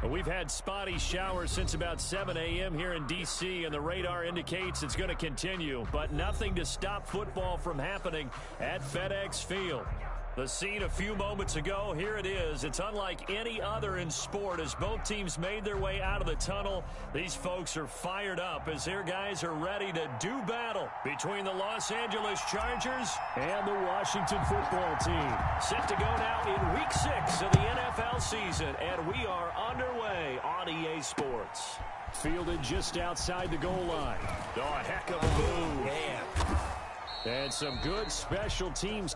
We've had spotty showers since about 7 a.m. here in D.C., and the radar indicates it's going to continue, but nothing to stop football from happening at FedEx Field. The scene a few moments ago, here it is. It's unlike any other in sport as both teams made their way out of the tunnel. These folks are fired up as their guys are ready to do battle between the Los Angeles Chargers and the Washington football team. Set to go now in Week 6 of the NFL season, and we are underway on EA Sports. Fielded just outside the goal line. Oh, a heck of a move. Man. And some good special teams.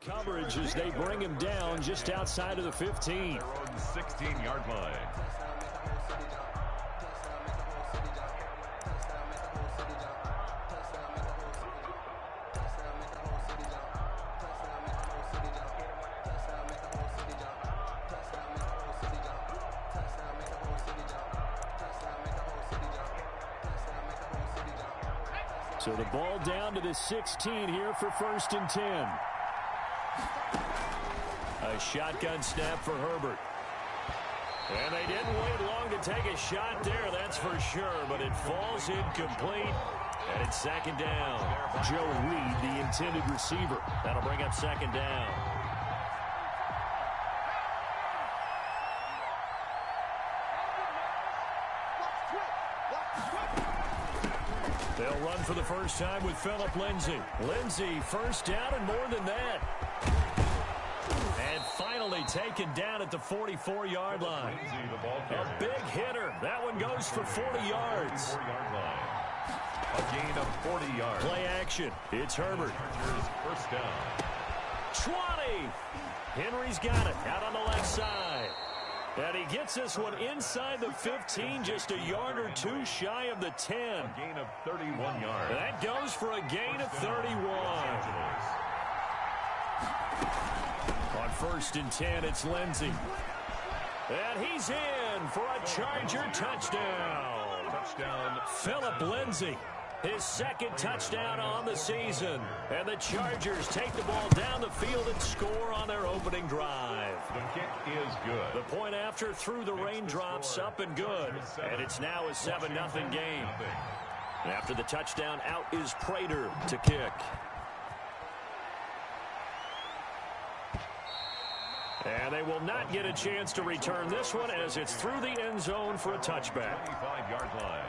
Coverage as they bring him down just outside of the 15. 16-yard line. So the ball down to the 16 here for 1st and 10. A shotgun snap for Herbert. And they didn't wait long to take a shot there, that's for sure, but it falls incomplete, and it's 2nd down. Joe Reed, the intended receiver. That'll bring up 2nd down. They'll run for the first time with Phillip Lindsay. Lindsay, 1st down and more than that. And finally taken down at the 44-yard line. A big hitter. That one goes for 40 yards. A gain of 40 yards. Play action. It's Herbert. 1st down. 20. Henry's got it out on the left side. And he gets this one inside the 15, just a yard or two shy of the 10. A gain of 31 yards. That goes for a gain of 31. On 1st and 10, it's Lindsay. And he's in for a Charger touchdown. Touchdown. Phillip Lindsay, his 2nd touchdown on the season. And the Chargers take the ball down the field and score on their opening drive. The kick is good. The point after through the raindrops, up and good. And it's now a 7-0 game. After the touchdown, out is Prater to kick. And they will not get a chance to return this one as it's through the end zone for a touchback. 25-yard line.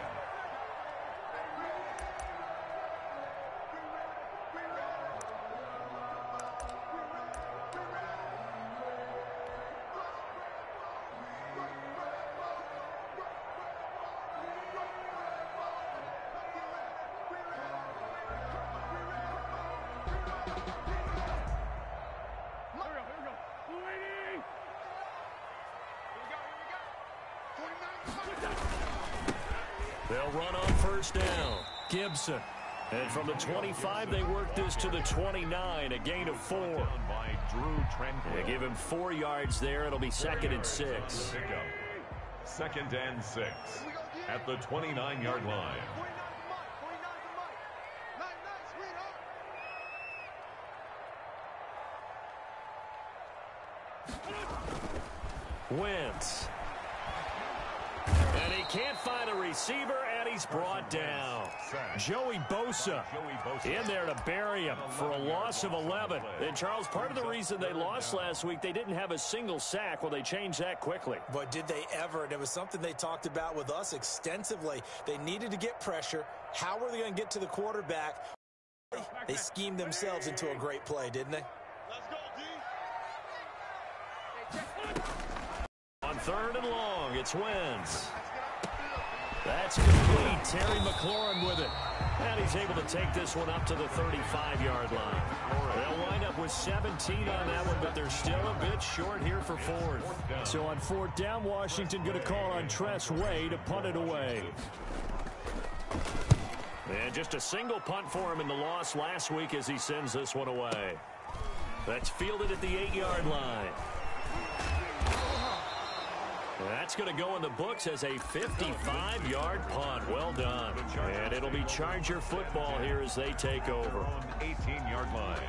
They'll run on 1st down. Gibson. And from the 25, they work this to the 29, a gain of 4. By Drew Tranquil. They give him 4 yards there. It'll be 2nd and 6. 2nd and 6 at the 29-yard line. Wentz. And he can't find a receiver, and he's brought down. Joey Bosa in there to bury him for a loss of 11. And, Charles, part of the reason they lost last week, they didn't have a single sack. Well, they changed that quickly. But did they ever? And it was something they talked about with us extensively. They needed to get pressure. How were they going to get to the quarterback? They schemed themselves into a great play, didn't they? On 3rd and long, it's Wentz. That's complete. Terry McLaurin with it. And he's able to take this one up to the 35-yard line. They'll wind up with 17 on that one, but they're still a bit short here for fourth. So on fourth down, Washington going to call on Tress Way to punt it away. And just a single punt for him in the loss last week as he sends this one away. That's fielded at the 8-yard line. That's going to go in the books as a 55-yard punt. Well done. And it'll be Charger football here as they take over. On 18-yard line.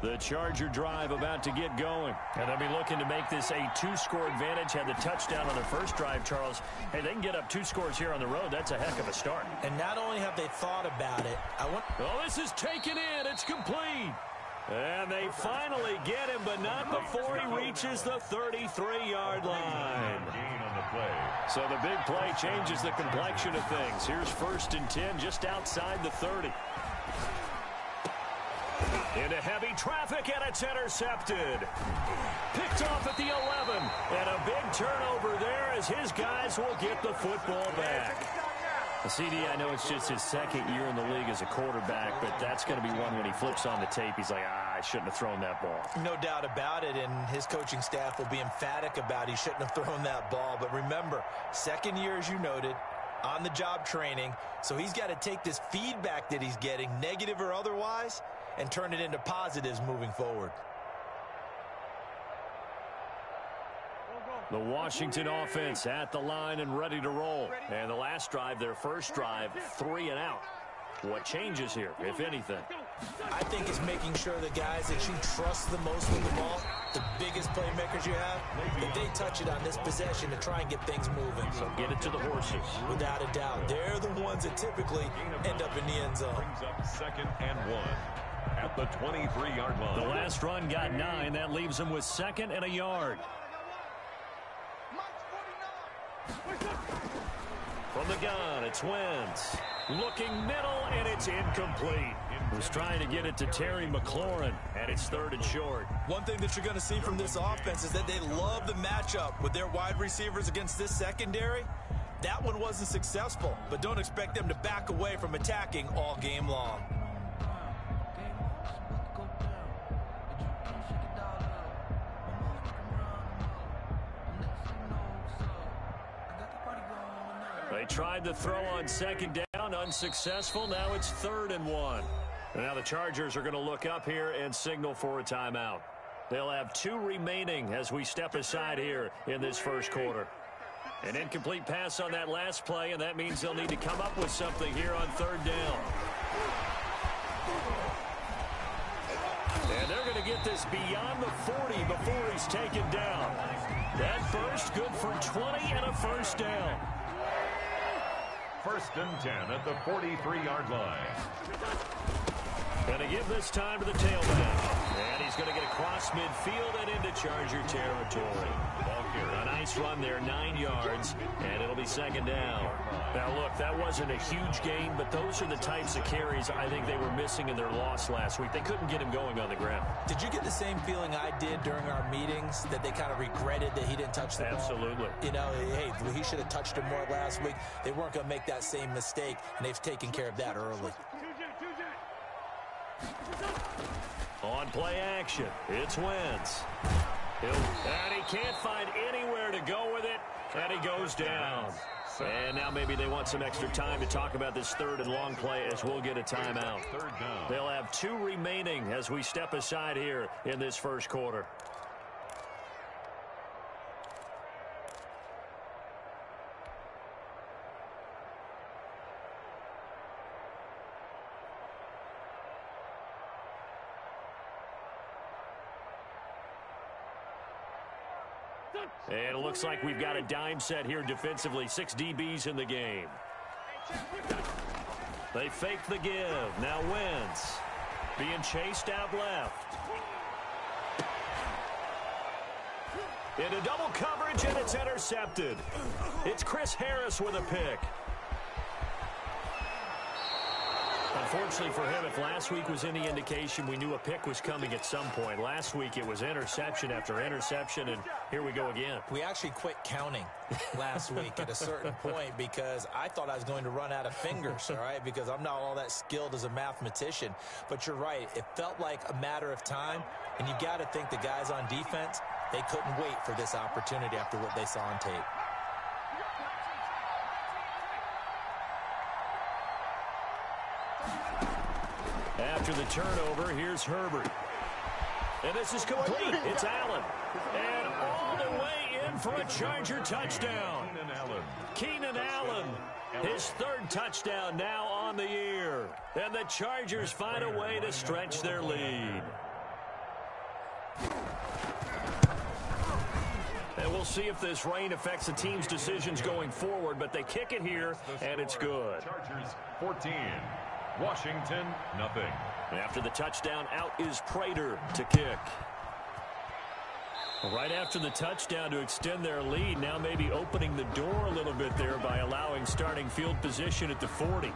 The Charger drive about to get going. And they'll be looking to make this a 2-score advantage. Had the touchdown on their first drive, Charles. Hey, they can get up 2 scores here on the road. That's a heck of a start. And not only have they thought about it, Oh, this is taken in. It's complete. And they finally get him, but not before he reaches the 33-yard line. Gain on the play. So the big play changes the complexion of things. Here's 1st and 10 just outside the 30. Into heavy traffic, and it's intercepted. Picked off at the 11. And a big turnover there as his guys will get the football back. CD, I know it's just his 2nd year in the league as a quarterback, but that's going to be one when he flips on the tape. He's like, I shouldn't have thrown that ball. No doubt about it, and his coaching staff will be emphatic about he shouldn't have thrown that ball. But remember, 2nd year, as you noted, on-the-job training, so he's got to take this feedback that he's getting, negative or otherwise, and turn it into positives moving forward. The Washington offense at the line and ready to roll. And the last drive, their first drive, 3 and out. What changes here, if anything? I think it's making sure the guys that you trust the most with the ball, the biggest playmakers you have, that they touch it on this possession to try and get things moving. So get it to the horses. Without a doubt. They're the ones that typically end up in the end zone. Brings up 2nd and 1 at the 23-yard line. The last run got 9. That leaves them with 2nd and a yard. From the gun, it's Wentz. Looking middle, and it's incomplete. Was trying to get it to Terry McLaurin, and it's 3rd and short. One thing that you're going to see from this offense is that they love the matchup with their wide receivers against this secondary. That one wasn't successful, but don't expect them to back away from attacking all game long. They tried to throw on 2nd down, unsuccessful. Now it's 3rd and 1. And now the Chargers are going to look up here and signal for a timeout. They'll have 2 remaining as we step aside here in this first quarter. An incomplete pass on that last play, and that means they'll need to come up with something here on 3rd down. And they're going to get this beyond the 40 before he's taken down. That burst good for 20 and a first down. 1st and 10 at the 43-yard line. Going to give this time to the tailback. And he's going to get across midfield and into Charger territory. Ball carrier. A nice run there, 9 yards, and it'll be 2nd down. Now, look, that wasn't a huge gain, but those are the types of carries I think they were missing in their loss last week. They couldn't get him going on the ground. Did you get the same feeling I did during our meetings, that they kind of regretted that he didn't touch the ball? Absolutely. You know, hey, he should have touched it more last week. They weren't going to make that same mistake, and they've taken care of that early. On play action, it's Wentz. And he can't find anywhere to go with it, and he goes down. And now maybe they want some extra time to talk about this 3rd and long play as we'll get a timeout. 3rd down. They'll have 2 remaining as we step aside here in this first quarter. And it looks like we've got a dime set here defensively. 6 DBs in the game. They fake the give. Now Wentz being chased out left. Into double coverage, and it's intercepted. It's Chris Harris with a pick. unfortunately for him, if last week was any indication, we knew a pick was coming at some point. Last week it was interception after interception, and here we go again. We actually quit counting last week at a certain point because I thought I was going to run out of fingers, all right, because I'm not all that skilled as a mathematician. But you're right. It felt like a matter of time, and you got to think the guys on defense, they couldn't wait for this opportunity after what they saw on tape. After the turnover, here's Herbert. And this is complete. It's Allen. And all the way in for a Charger touchdown. Keenan Allen, his third touchdown now on the year. And the Chargers find a way to stretch their lead. And we'll see if this rain affects the team's decisions going forward, but they kick it here, and it's good. Chargers 14. Washington, nothing. After the touchdown, out is Prater to kick. Right after the touchdown to extend their lead, now maybe opening the door a little bit there by allowing starting field position at the 40.